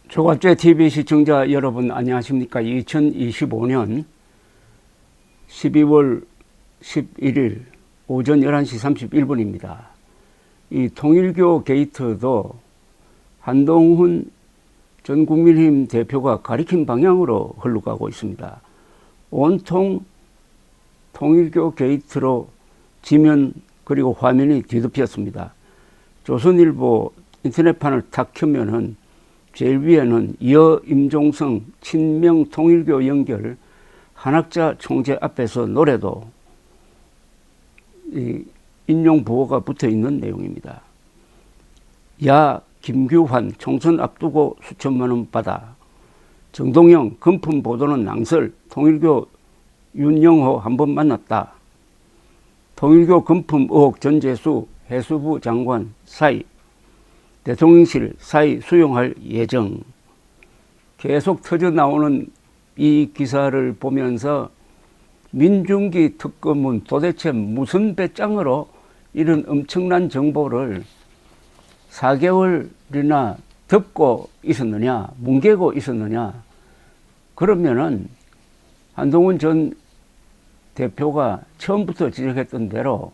조갑제 TV 시청자 여러분 안녕하십니까? 2025년 12월 11일 오전 11시 31분입니다. 이 통일교 게이트도 한동훈 전 국민의힘 대표가 가리킨 방향으로 흘러가고 있습니다. 온통 통일교 게이트로 지면 그리고 화면이 뒤덮였습니다. 조선일보 인터넷판을 탁 켜면은 제일 위에는 여 임종성 친명 통일교 연결 한학자 총재 앞에서 노래도 인용 부호가 붙어 있는 내용입니다. 야 김규환 총선 앞두고 수천만 원 받아. 정동영 금품 보도는 낭설. 통일교 윤영호 한번 만났다. 통일교 금품 의혹 전재수 해수부 장관 사의. 대통령실 사의 수용할 예정. 계속 터져 나오는 이 기사를 보면서 민중기 특검은 도대체 무슨 배짱으로 이런 엄청난 정보를 4개월이나 덮고 있었느냐, 뭉개고 있었느냐. 그러면은 한동훈 전 대표가 처음부터 지적했던 대로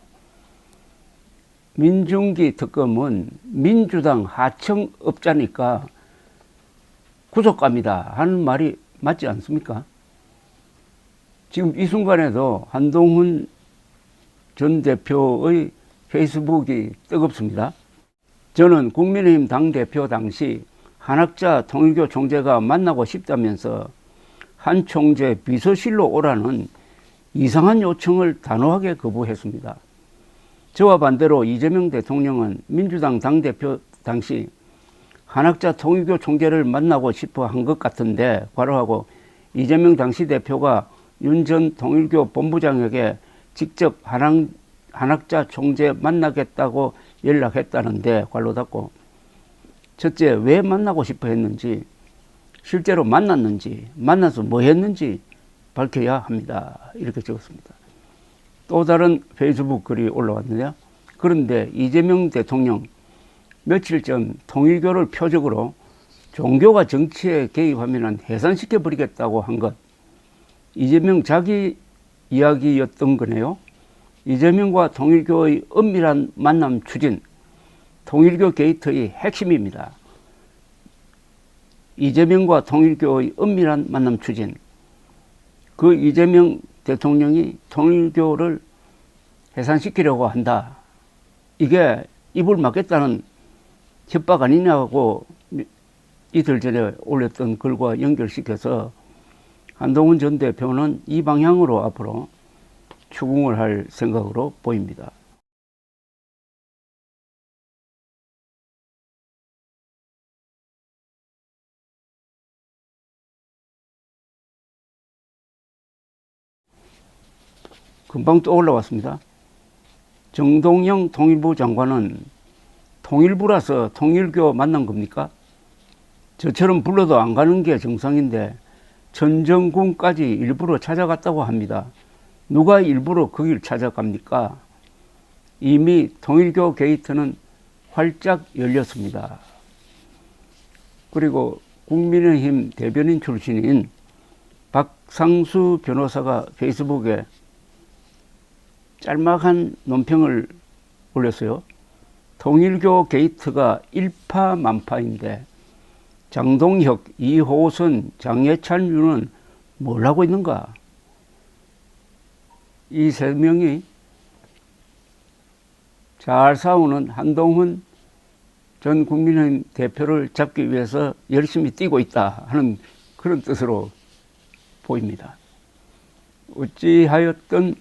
민중기 특검은 민주당 하청업자니까 구속감이다 하는 말이 맞지 않습니까? 지금 이 순간에도 한동훈 전 대표의 페이스북이 뜨겁습니다. 저는 국민의힘 당대표 당시 한학자 통일교 총재가 만나고 싶다면서 한 총재 비서실로 오라는 이상한 요청을 단호하게 거부했습니다. 저와 반대로 이재명 대통령은 민주당 당대표 당시 한학자 통일교 총재를 만나고 싶어 한 것 같은데 괄호하고 이재명 당시 대표가 윤 전 통일교 본부장에게 직접 한학자 총재 만나겠다고 연락했다는데 괄호 닫고 첫째 왜 만나고 싶어 했는지 실제로 만났는지 만나서 뭐 했는지 밝혀야 합니다. 이렇게 적었습니다. 또 다른 페이스북 글이 올라왔는데요. 그런데 이재명 대통령 며칠 전 통일교를 표적으로 종교가 정치에 개입하면 해산시켜버리겠다고 한 것. 이재명 자기 이야기였던 거네요. 이재명과 통일교의 은밀한 만남 추진. 통일교 게이트의 핵심입니다. 이재명과 통일교의 은밀한 만남 추진. 그 이재명 대통령이 통일교를 해산시키려고 한다. 이게 입을 막겠다는 협박 아니냐고 이틀 전에 올렸던 글과 연결시켜서 한동훈 전 대표는 이 방향으로 앞으로 추궁을 할 생각으로 보입니다. 금방 또 올라왔습니다. 정동영 통일부 장관은 통일부라서 통일교 만난 겁니까? 저처럼 불러도 안 가는 게 정상인데 천정궁까지 일부러 찾아갔다고 합니다. 누가 일부러 거길 찾아갑니까? 이미 통일교 게이트는 활짝 열렸습니다. 그리고 국민의힘 대변인 출신인 박상수 변호사가 페이스북에 짤막한 논평을 올렸어요. 통일교 게이트가 일파만파인데 장동혁, 이호선, 장해찬, 유는 뭘 하고 있는가? 이 세 명이 잘 싸우는 한동훈 전 국민의힘 대표를 잡기 위해서 열심히 뛰고 있다 하는 그런 뜻으로 보입니다. 어찌하였든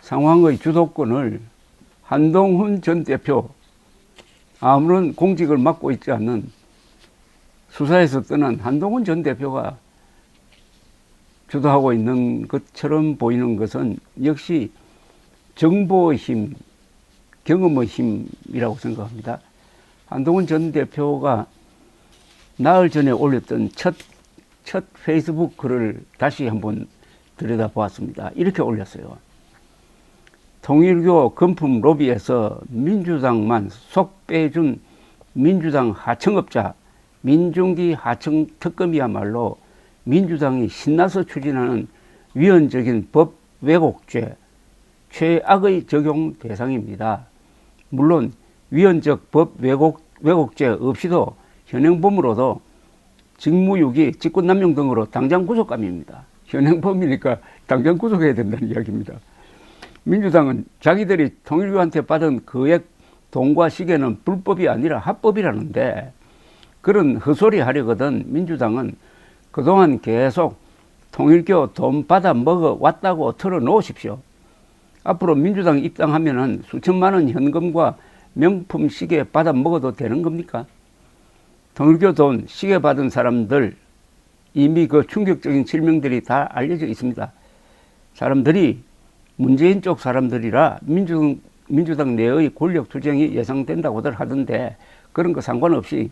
상황의 주도권을 한동훈 전 대표, 아무런 공직을 맡고 있지 않는 수사에서 떠난 한동훈 전 대표가 주도하고 있는 것처럼 보이는 것은 역시 정보의 힘, 경험의 힘이라고 생각합니다. 한동훈 전 대표가 나흘 전에 올렸던 첫 페이스북 글을 다시 한번 들여다보았습니다. 이렇게 올렸어요. 통일교 금품 로비에서 민주당만 속 빼준 민주당 하청업자 민중기 하청 특검이야말로 민주당이 신나서 추진하는 위헌적인 법 왜곡죄, 최악의 적용 대상입니다. 물론 위헌적 법 왜곡죄 없이도 현행범으로도 직무유기, 직권남용 등으로 당장 구속감입니다. 현행범이니까 당장 구속해야 된다는 이야기입니다. 민주당은 자기들이 통일교한테 받은 거액 돈과 시계는 불법이 아니라 합법이라는데 그런 헛소리 하려거든 민주당은 그동안 계속 통일교 돈 받아 먹어 왔다고 털어놓으십시오. 앞으로 민주당 입당하면은 수천만 원 현금과 명품 시계 받아 먹어도 되는 겁니까? 통일교 돈 시계 받은 사람들 이미 그 충격적인 실명들이 다 알려져 있습니다. 사람들이 문재인 쪽 사람들이라 민주당 내의 권력 투쟁이 예상된다고들 하던데 그런 거 상관없이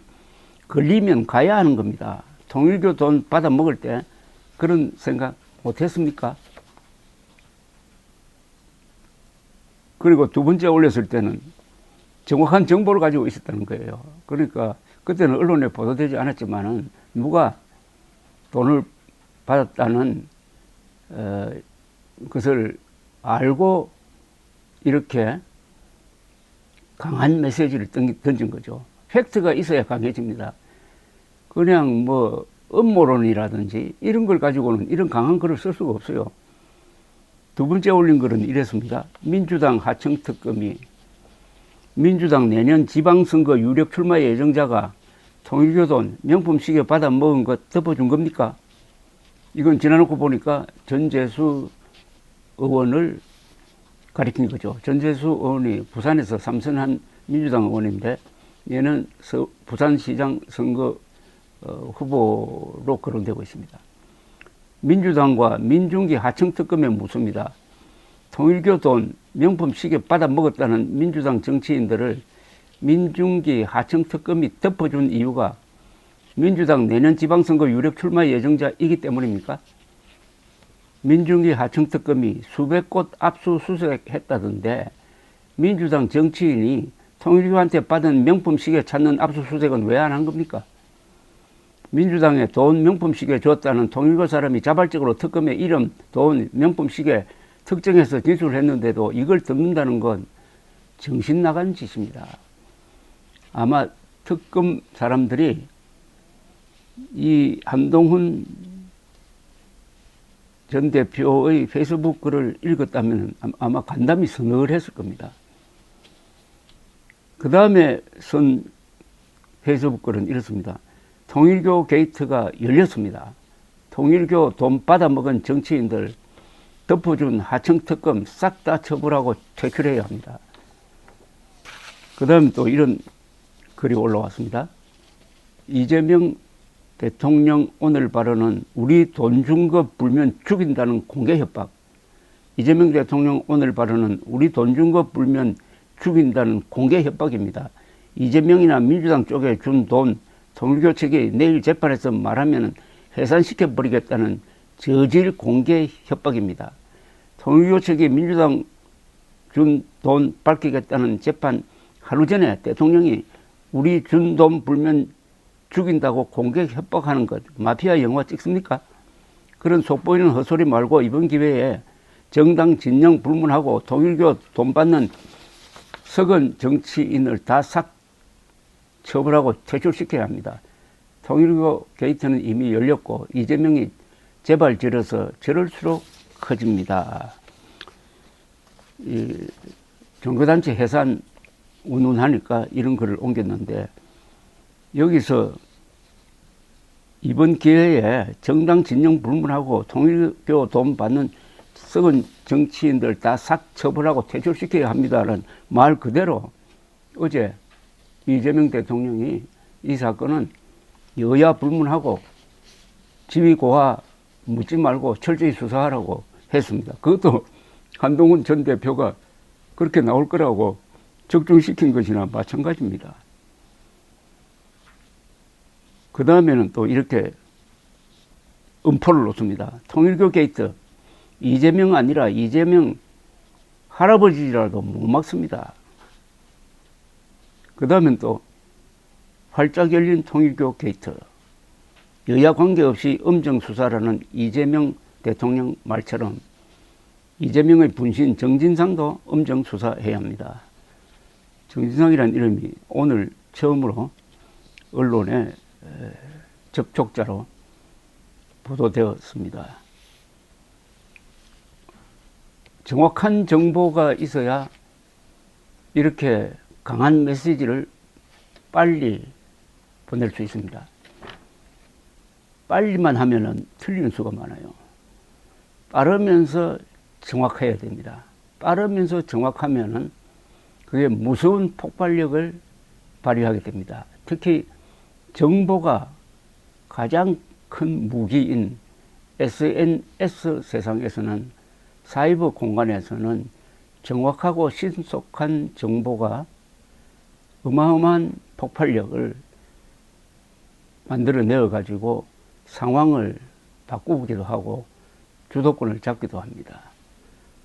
걸리면 가야 하는 겁니다. 통일교 돈 받아 먹을 때 그런 생각 못했습니까? 그리고 두 번째 올렸을 때는 정확한 정보를 가지고 있었다는 거예요. 그러니까 그때는 언론에 보도되지 않았지만은 누가 돈을 받았다는 것을 알고 이렇게 강한 메시지를 던진 거죠. 팩트가 있어야 강해집니다. 그냥 뭐 음모론이라든지 이런 걸 가지고는 이런 강한 글을 쓸 수가 없어요. 두 번째 올린 글은 이랬습니다. 민주당 하청특검이 민주당 내년 지방선거 유력 출마 예정자가 통일교 돈 명품 시계 받아 먹은 것 덮어준 겁니까? 이건 지나놓고 보니까 전재수 의원을 가리킨 거죠. 전재수 의원이 부산에서 삼선한 민주당 의원인데 얘는 부산시장 선거 후보로 거론되고 있습니다. 민주당과 민중기 하청특검에 묻습니다. 통일교 돈 명품 시계 받아 먹었다는 민주당 정치인들을 민중기 하청특검이 덮어준 이유가 민주당 내년 지방선거 유력 출마 예정자이기 때문입니까? 민중기 하청특검이 수백 곳 압수수색했다던데 민주당 정치인이 통일교한테 받은 명품 시계 찾는 압수수색은 왜 안 한 겁니까? 민주당에 돈 명품 시계 줬다는 통일교 사람이 자발적으로 특검의 이름, 돈, 명품 시계 특정해서 진술을 했는데도 이걸 덮는다는 건 정신 나간 짓입니다. 아마 특검 사람들이 이 한동훈 전 대표의 페이스북 글을 읽었다면 아마 간담이 서늘했을 겁니다. 그 다음에 쓴 페이스북 글은 이렇습니다. 통일교 게이트가 열렸습니다. 통일교 돈 받아먹은 정치인들 덮어준 하청특검 싹 다 처벌하고 퇴출해야 합니다. 그 다음에 또 이런 글이 올라왔습니다. 이재명 대통령 오늘 발언은 우리 돈 준 거 불면 죽인다는 공개 협박. 이재명 대통령 오늘 발언은 우리 돈 준 거 불면 죽인다는 공개 협박입니다. 이재명이나 민주당 쪽에 준 돈 통일교 측이 내일 재판에서 말하면 해산시켜 버리겠다는 저질 공개 협박입니다. 통일교 측이 민주당 준 돈 밝히겠다는 재판 하루 전에 대통령이 우리 준 돈 불면 죽인다고 공개 협박하는 것 마피아 영화 찍습니까? 그런 속보이는 헛소리 말고 이번 기회에 정당 진영 불문하고 통일교 돈 받는 석은 정치인을 다 싹 처벌하고 퇴출시켜야 합니다. 통일교 게이트는 이미 열렸고 이재명이 재발 지려서 저럴수록 커집니다. 이 종교단체 해산 운운하니까 이런 글을 옮겼는데 여기서 이번 기회에 정당 진영 불문하고 통일교 돈 받는 썩은 정치인들 다 싹 처벌하고 퇴출시켜야 합니다라는 말 그대로 어제 이재명 대통령이 이 사건은 여야 불문하고 지휘고하 묻지 말고 철저히 수사하라고 했습니다. 그것도 한동훈 전 대표가 그렇게 나올 거라고 적중시킨 것이나 마찬가지입니다. 그 다음에는 또 이렇게 음포를 놓습니다. 통일교 게이트 이재명 아니라 이재명 할아버지라도 못 막습니다. 그 다음엔 또 활짝 열린 통일교 게이트, 여야 관계없이 엄정 수사라는 이재명 대통령 말처럼 이재명의 분신 정진상도 엄정 수사해야 합니다. 정진상이라는 이름이 오늘 처음으로 언론에 접촉자로 보도되었습니다. 정확한 정보가 있어야 이렇게 강한 메시지를 빨리 보낼 수 있습니다. 빨리만 하면은 틀리는 수가 많아요. 빠르면서 정확해야 됩니다. 빠르면서 정확하면은 그게 무서운 폭발력을 발휘하게 됩니다. 특히 정보가 가장 큰 무기인 SNS 세상에서는, 사이버 공간에서는 정확하고 신속한 정보가 어마어마한 폭발력을 만들어내어 가지고 상황을 바꾸기도 하고 주도권을 잡기도 합니다.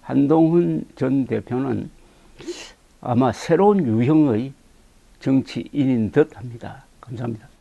한동훈 전 대표는 아마 새로운 유형의 정치인인 듯 합니다. 감사합니다.